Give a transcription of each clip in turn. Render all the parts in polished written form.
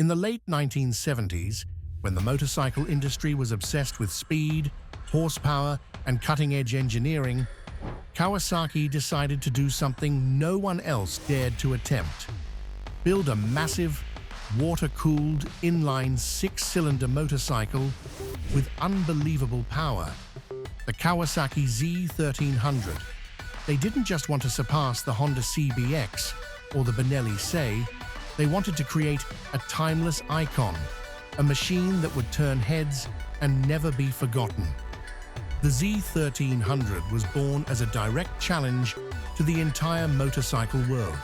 In the late 1970s, when the motorcycle industry was obsessed with speed, horsepower, and cutting-edge engineering, Kawasaki decided to do something no one else dared to attempt: build a massive, water-cooled, inline six-cylinder motorcycle with unbelievable power, the Kawasaki Z1300. They didn't just want to surpass the Honda CBX or the Benelli Say, they wanted to create a timeless icon, a machine that would turn heads and never be forgotten. The Z1300 was born as a direct challenge to the entire motorcycle world.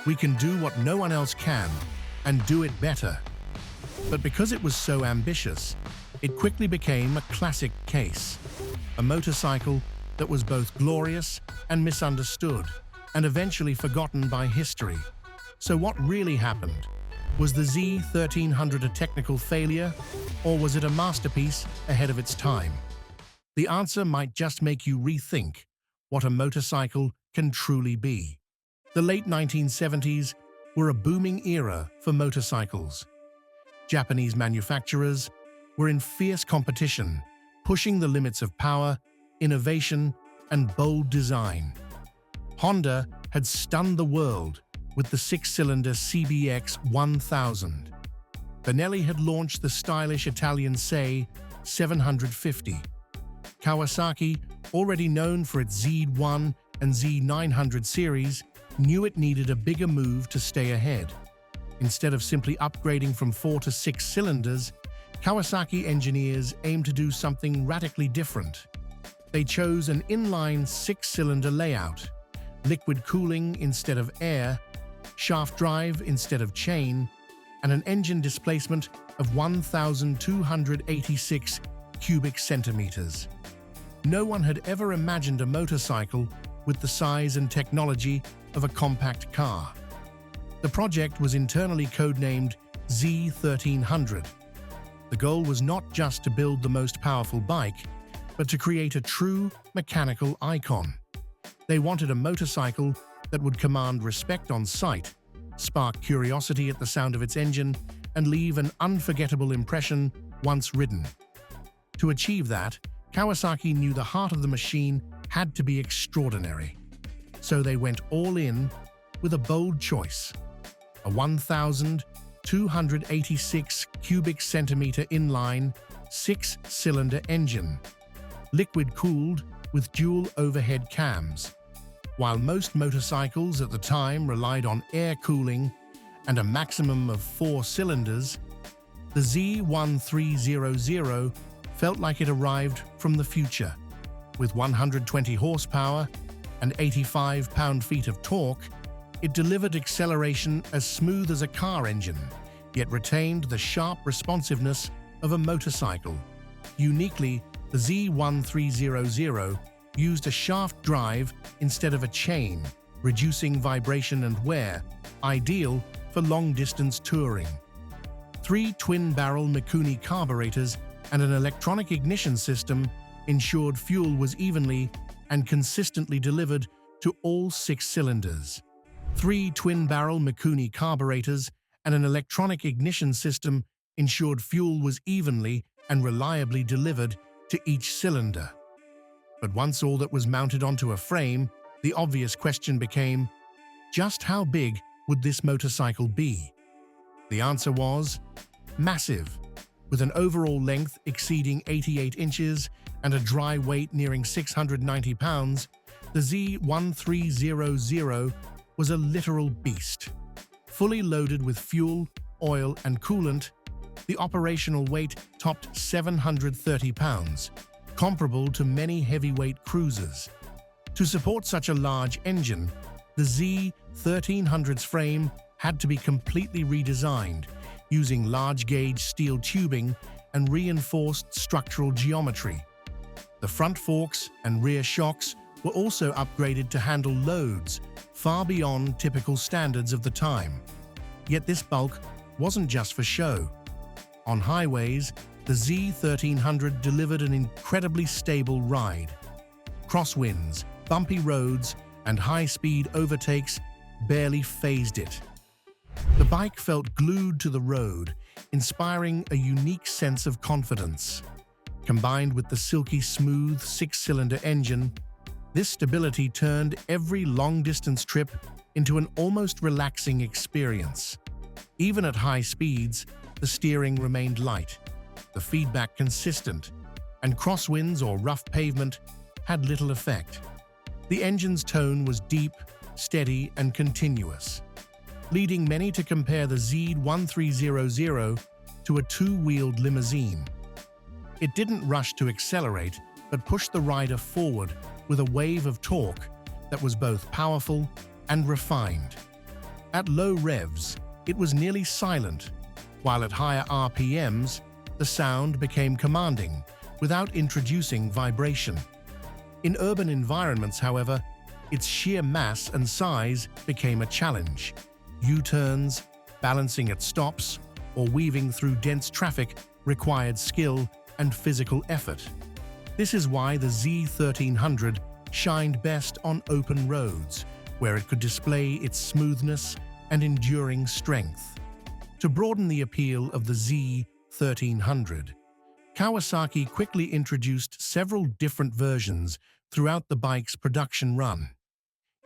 We can do what no one else can, and do it better. But because it was so ambitious, it quickly became a classic case. A motorcycle that was both glorious and misunderstood, and eventually forgotten by history. So what really happened? Was the Z1300 a technical failure, or was it a masterpiece ahead of its time? The answer might just make you rethink what a motorcycle can truly be. The late 1970s were a booming era for motorcycles. Japanese manufacturers were in fierce competition, pushing the limits of power, innovation, and bold design. Honda had stunned the world with the six-cylinder CBX 1000. Benelli had launched the stylish Italian Say 750. Kawasaki, already known for its Z1 and Z900 series, knew it needed a bigger move to stay ahead. Instead of simply upgrading from 4 to 6 cylinders, Kawasaki engineers aimed to do something radically different. They chose an inline six-cylinder layout, liquid cooling instead of air, shaft drive instead of chain, and an engine displacement of 1,286 cubic centimeters. No one had ever imagined a motorcycle with the size and technology of a compact car. The project was internally codenamed Z1300. The goal was not just to build the most powerful bike, but to create a true mechanical icon. They wanted a motorcycle that would command respect on sight, spark curiosity at the sound of its engine, and leave an unforgettable impression once ridden. To achieve that, Kawasaki knew the heart of the machine had to be extraordinary. So they went all in with a bold choice: a 1,286 cubic centimeter inline six-cylinder engine, liquid-cooled with dual overhead cams. While most motorcycles at the time relied on air cooling and a maximum of 4 cylinders, the Z1300 felt like it arrived from the future. With 120 horsepower and 85 pound-feet of torque, it delivered acceleration as smooth as a car engine, yet retained the sharp responsiveness of a motorcycle. Uniquely, the Z1300 used a shaft drive instead of a chain, reducing vibration and wear, ideal for long-distance touring. 3 twin-barrel Mikuni carburetors and an electronic ignition system ensured fuel was evenly and consistently delivered to all 6 cylinders. 3 twin-barrel Mikuni carburetors and an electronic ignition system ensured fuel was evenly and reliably delivered to each cylinder. But once all that was mounted onto a frame, the obvious question became, just how big would this motorcycle be? The answer was massive. With an overall length exceeding 88 inches and a dry weight nearing 690 pounds, the Z1300 was a literal beast. Fully loaded with fuel, oil, and coolant, the operational weight topped 730 pounds, comparable to many heavyweight cruisers. To support such a large engine, the Z1300's frame had to be completely redesigned, using large-gauge steel tubing and reinforced structural geometry. The front forks and rear shocks were also upgraded to handle loads far beyond typical standards of the time. Yet this bulk wasn't just for show. On highways, the Z1300 delivered an incredibly stable ride. Crosswinds, bumpy roads, and high-speed overtakes barely fazed it. The bike felt glued to the road, inspiring a unique sense of confidence. Combined with the silky smooth six-cylinder engine, this stability turned every long-distance trip into an almost relaxing experience. Even at high speeds, the steering remained light, the feedback consistent, and crosswinds or rough pavement had little effect. The engine's tone was deep, steady, and continuous, leading many to compare the Z1300 to a two-wheeled limousine. It didn't rush to accelerate, but pushed the rider forward with a wave of torque that was both powerful and refined. At low revs, it was nearly silent, while at higher RPMs, the sound became commanding without introducing vibration. In urban environments, however, its sheer mass and size became a challenge. U-turns, balancing at stops, or weaving through dense traffic required skill and physical effort. This is why the Z1300 shined best on open roads, where it could display its smoothness and enduring strength. To broaden the appeal of the Z1300, Kawasaki quickly introduced several different versions throughout the bike's production run.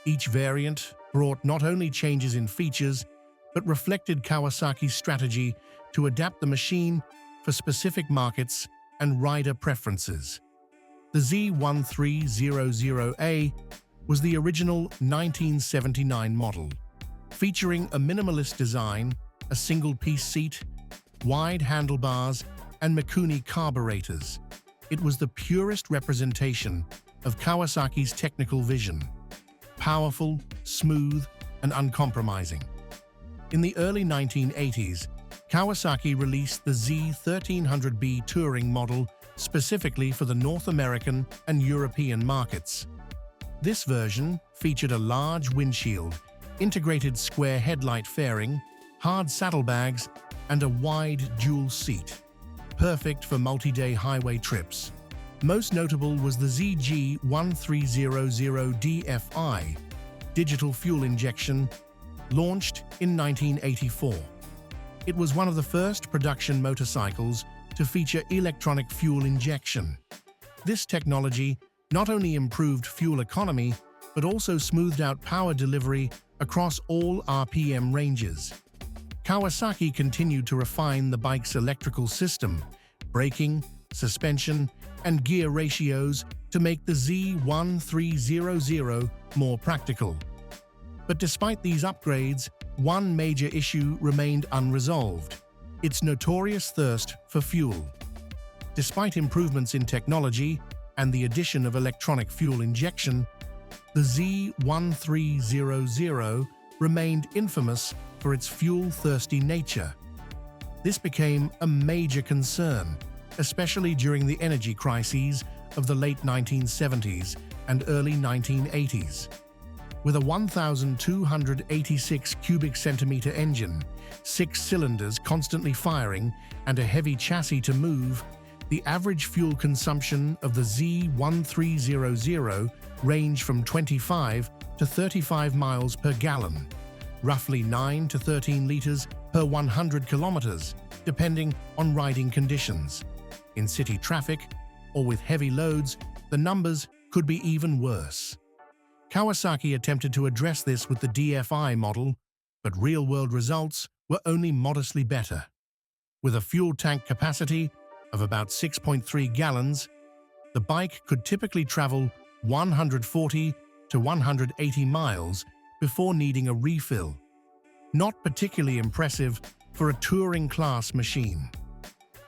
Each variant brought not only changes in features, but reflected Kawasaki's strategy to adapt the machine for specific markets and rider preferences. The Z1300A was the original 1979 model, featuring a minimalist design, a single-piece seat, wide handlebars, and Mikuni carburetors. It was the purest representation of Kawasaki's technical vision: powerful, smooth, and uncompromising. In the early 1980s, Kawasaki released the Z1300B touring model specifically for the North American and European markets. This version featured a large windshield, integrated square headlight fairing, hard saddlebags, and a wide dual seat, perfect for multi-day highway trips. Most notable was the ZG1300DFI, digital fuel injection, launched in 1984. It was one of the first production motorcycles to feature electronic fuel injection. This technology not only improved fuel economy, but also smoothed out power delivery across all RPM ranges. Kawasaki continued to refine the bike's electrical system, braking, suspension, and gear ratios to make the Z1300 more practical. But despite these upgrades, one major issue remained unresolved: its notorious thirst for fuel. Despite improvements in technology and the addition of electronic fuel injection, the Z1300 remained infamous for its fuel-thirsty nature. This became a major concern, especially during the energy crises of the late 1970s and early 1980s. With a 1,286 cubic centimeter engine, 6 cylinders constantly firing, and a heavy chassis to move, the average fuel consumption of the Z1300 ranged from 25 to 35 miles per gallon, roughly 9 to 13 liters per 100 kilometers, depending on riding conditions. In city traffic, or with heavy loads, the numbers could be even worse. Kawasaki attempted to address this with the DFI model, but real-world results were only modestly better. With a fuel tank capacity of about 6.3 gallons, the bike could typically travel 140 to 180 miles before needing a refill. Not particularly impressive for a touring-class machine.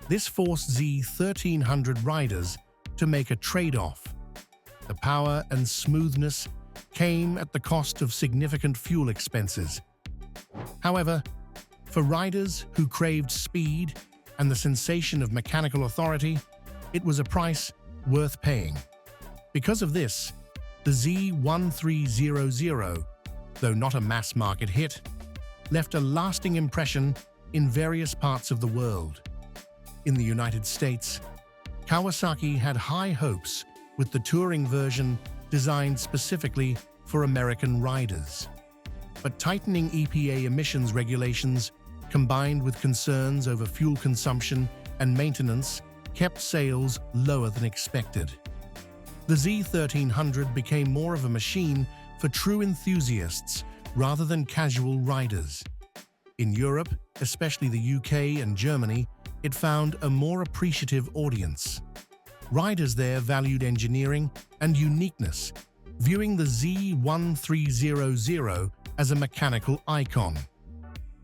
This forced Z1300 riders to make a trade-off. The power and smoothness came at the cost of significant fuel expenses. However, for riders who craved speed and the sensation of mechanical authority, it was a price worth paying. Because of this, the Z1300, though not a mass-market hit, left a lasting impression in various parts of the world. In the United States, Kawasaki had high hopes with the touring version designed specifically for American riders. But tightening EPA emissions regulations, combined with concerns over fuel consumption and maintenance, kept sales lower than expected. The Z1300 became more of a machine for true enthusiasts rather than casual riders. In Europe, especially the UK and Germany, it found a more appreciative audience. Riders there valued engineering and uniqueness, viewing the Z1300 as a mechanical icon.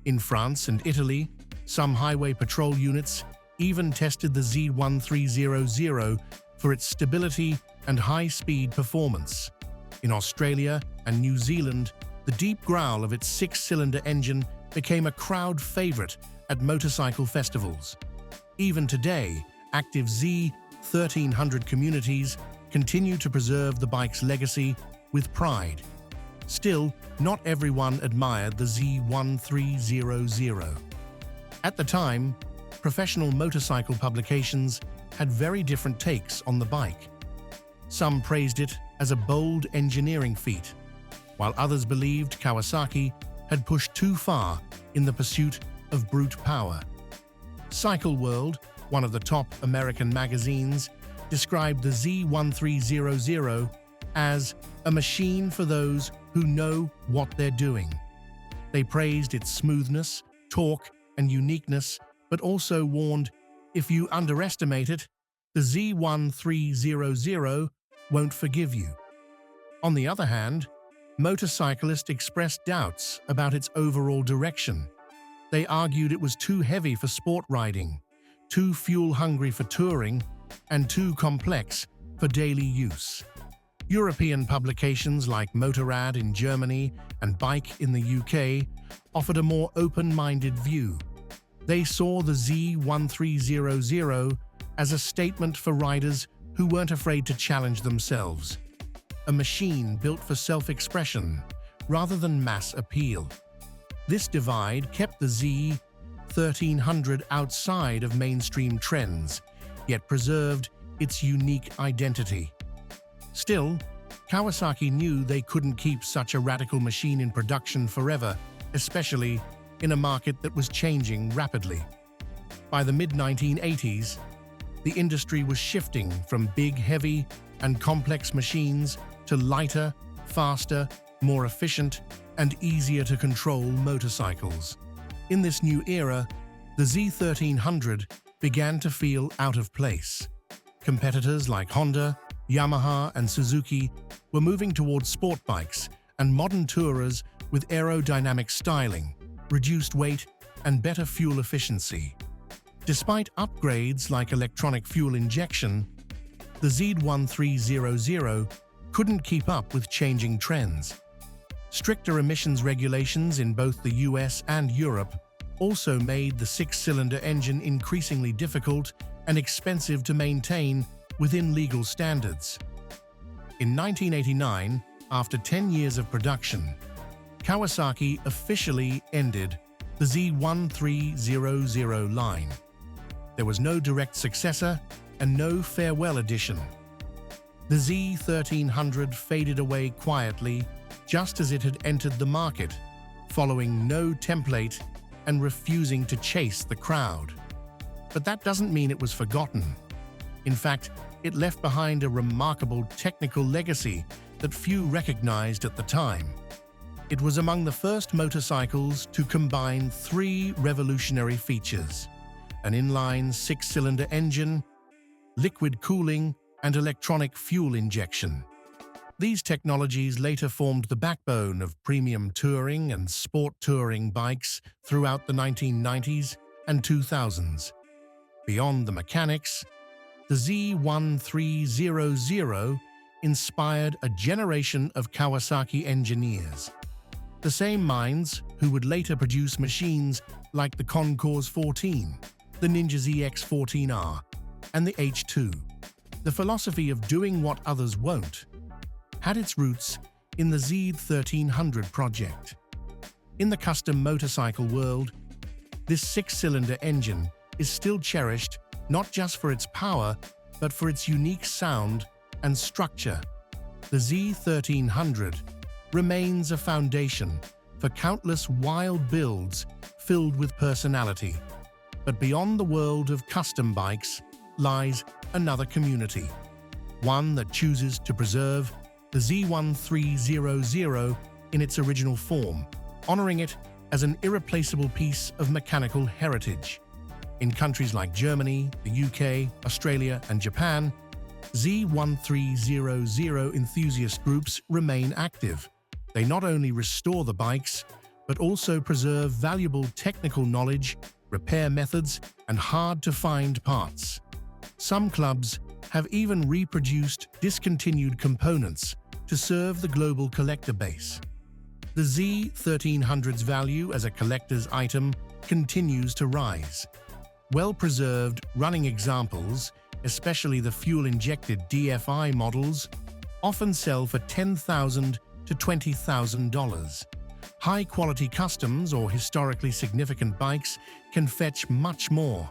In France and Italy, some highway patrol units even tested the Z1300 for its stability and high-speed performance. In Australia and New Zealand, the deep growl of its six-cylinder engine became a crowd favorite at motorcycle festivals. Even today, active Z1300 communities continue to preserve the bike's legacy with pride. Still, not everyone admired the Z1300. At the time, professional motorcycle publications had very different takes on the bike. Some praised it as a bold engineering feat, while others believed Kawasaki had pushed too far in the pursuit of brute power. Cycle World, one of the top American magazines, described the Z1300 as a machine for those who know what they're doing. They praised its smoothness, torque, and uniqueness, but also warned, if you underestimate it, the Z1300 won't forgive you. On the other hand, motorcyclists expressed doubts about its overall direction. They argued it was too heavy for sport riding, too fuel-hungry for touring, and too complex for daily use. European publications like Motorrad in Germany and Bike in the UK offered a more open-minded view. They saw the Z1300 as a statement for riders who weren't afraid to challenge themselves, a machine built for self-expression rather than mass appeal. This divide kept the Z1300 outside of mainstream trends, yet preserved its unique identity. Still, Kawasaki knew they couldn't keep such a radical machine in production forever, especially in a market that was changing rapidly. By the mid-1980s, the industry was shifting from big, heavy, and complex machines to lighter, faster, more efficient, and easier to control motorcycles. In this new era, the Z1300 began to feel out of place. Competitors like Honda, Yamaha, and Suzuki were moving towards sport bikes and modern tourers with aerodynamic styling, reduced weight, and better fuel efficiency. Despite upgrades like electronic fuel injection, the Z1300 couldn't keep up with changing trends. Stricter emissions regulations in both the US and Europe also made the six-cylinder engine increasingly difficult and expensive to maintain within legal standards. In 1989, after 10 years of production, Kawasaki officially ended the Z1300 line. There was no direct successor and no farewell edition. The Z1300 faded away quietly just as it had entered the market, following no template and refusing to chase the crowd. But that doesn't mean it was forgotten. In fact, it left behind a remarkable technical legacy that few recognized at the time. It was among the first motorcycles to combine three revolutionary features: an inline six-cylinder engine, liquid cooling, and electronic fuel injection. These technologies later formed the backbone of premium touring and sport touring bikes throughout the 1990s and 2000s. Beyond the mechanics, the Z1300 inspired a generation of Kawasaki engineers. The same minds who would later produce machines like the Concours 14, the Ninja ZX14R, and the H2. The philosophy of doing what others won't had its roots in the Z1300 project. In the custom motorcycle world, this six-cylinder engine is still cherished not just for its power, but for its unique sound and structure. The Z1300 remains a foundation for countless wild builds filled with personality. But beyond the world of custom bikes lies another community, one that chooses to preserve the Z1300 in its original form, honoring it as an irreplaceable piece of mechanical heritage. In countries like Germany, the UK, Australia, and Japan, Z1300 enthusiast groups remain active. They not only restore the bikes, but also preserve valuable technical knowledge, repair methods, and hard-to-find parts. Some clubs have even reproduced discontinued components to serve the global collector base. The Z1300's value as a collector's item continues to rise. Well-preserved running examples, especially the fuel-injected DFI models, often sell for $10,000 to $20,000. High-quality customs or historically significant bikes can fetch much more.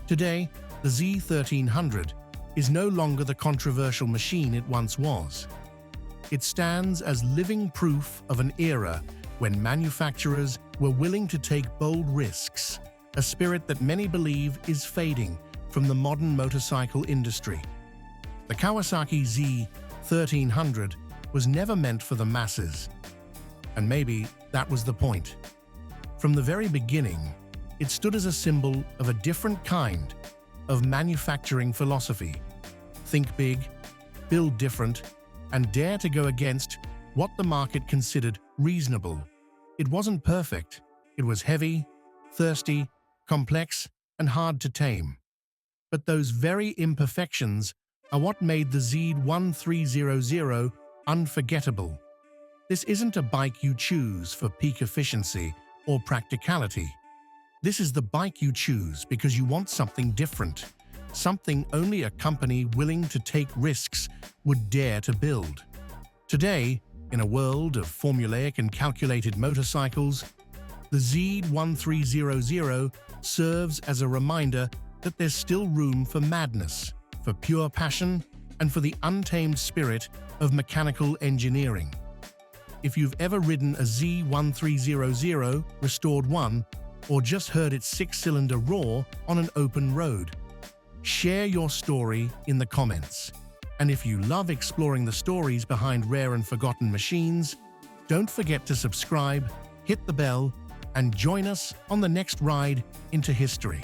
Today, the Z1300 is no longer the controversial machine it once was. It stands as living proof of an era when manufacturers were willing to take bold risks, a spirit that many believe is fading from the modern motorcycle industry. The Kawasaki Z1300 was never meant for the masses, and maybe that was the point. From the very beginning, it stood as a symbol of a different kind of manufacturing philosophy. Think big, build different, and dare to go against what the market considered reasonable. It wasn't perfect. It was heavy, thirsty, complex, and hard to tame. But those very imperfections are what made the Z1300 unforgettable. This isn't a bike you choose for peak efficiency or practicality. This is the bike you choose because you want something different, something only a company willing to take risks would dare to build. Today, in a world of formulaic and calculated motorcycles, the Z1300 serves as a reminder that there's still room for madness, for pure passion, and for the untamed spirit of mechanical engineering. If you've ever ridden a Z1300 Restored 1 or just heard its six-cylinder roar on an open road, share your story in the comments. And if you love exploring the stories behind rare and forgotten machines, don't forget to subscribe, hit the bell, and join us on the next ride into history.